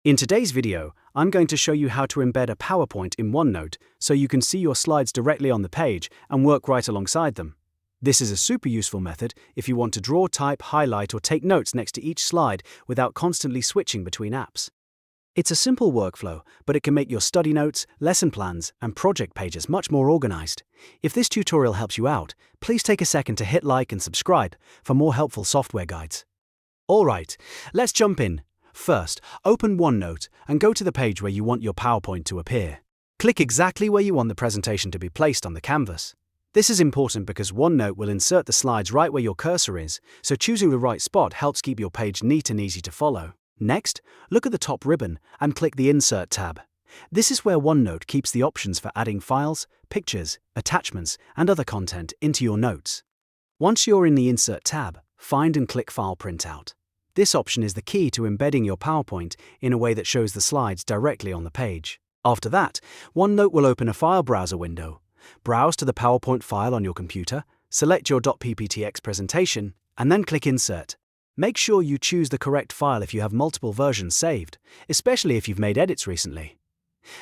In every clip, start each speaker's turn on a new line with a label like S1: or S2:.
S1: In today's video, I'm going to show you how to embed a PowerPoint in OneNote so you can see your slides directly on the page and work right alongside them. This is a super useful method if you want to draw, type, highlight, or take notes next to each slide without constantly switching between apps. It's a simple workflow, but it can make your study notes, lesson plans, and project pages much more organized. If this tutorial helps you out, please take a second to hit like and subscribe for more helpful software guides. Alright, let's jump in. First, open OneNote and go to the page where you want your PowerPoint to appear. Click exactly where you want the presentation to be placed on the canvas. This is important because OneNote will insert the slides right where your cursor is, so choosing the right spot helps keep your page neat and easy to follow. Next, look at the top ribbon and click the Insert tab. This is where OneNote keeps the options for adding files, pictures, attachments, and other content into your notes. Once you're in the Insert tab, find and click File Printout. This option is the key to embedding your PowerPoint in a way that shows the slides directly on the page. After that, OneNote will open a file browser window. Browse to the PowerPoint file on your computer, select your .pptx presentation, and then click Insert. Make sure you choose the correct file if you have multiple versions saved, especially if you've made edits recently.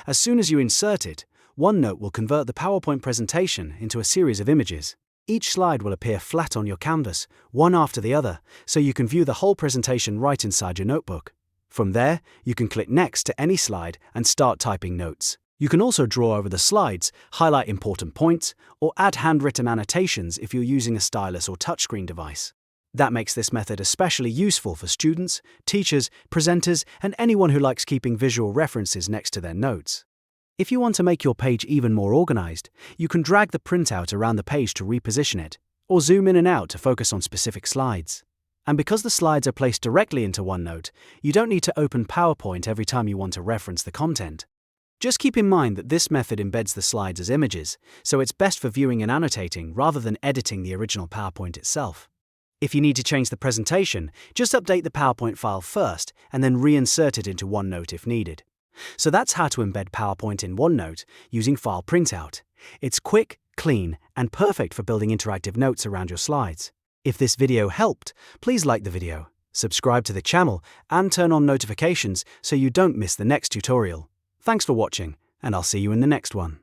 S1: As soon as you insert it, OneNote will convert the PowerPoint presentation into a series of images. Each slide will appear flat on your canvas, one after the other, so you can view the whole presentation right inside your notebook. From there, you can click Next to any slide and start typing notes. You can also draw over the slides, highlight important points, or add handwritten annotations if you're using a stylus or touchscreen device. That makes this method especially useful for students, teachers, presenters, and anyone who likes keeping visual references next to their notes. If you want to make your page even more organized, you can drag the printout around the page to reposition it, or zoom in and out to focus on specific slides. And because the slides are placed directly into OneNote, you don't need to open PowerPoint every time you want to reference the content. Just keep in mind that this method embeds the slides as images, so it's best for viewing and annotating rather than editing the original PowerPoint itself. If you need to change the presentation, just update the PowerPoint file first and then reinsert it into OneNote if needed. So that's how to embed PowerPoint in OneNote using File Printout. It's quick, clean, and perfect for building interactive notes around your slides. If this video helped, please like the video, subscribe to the channel, and turn on notifications so you don't miss the next tutorial. Thanks for watching, and I'll see you in the next one.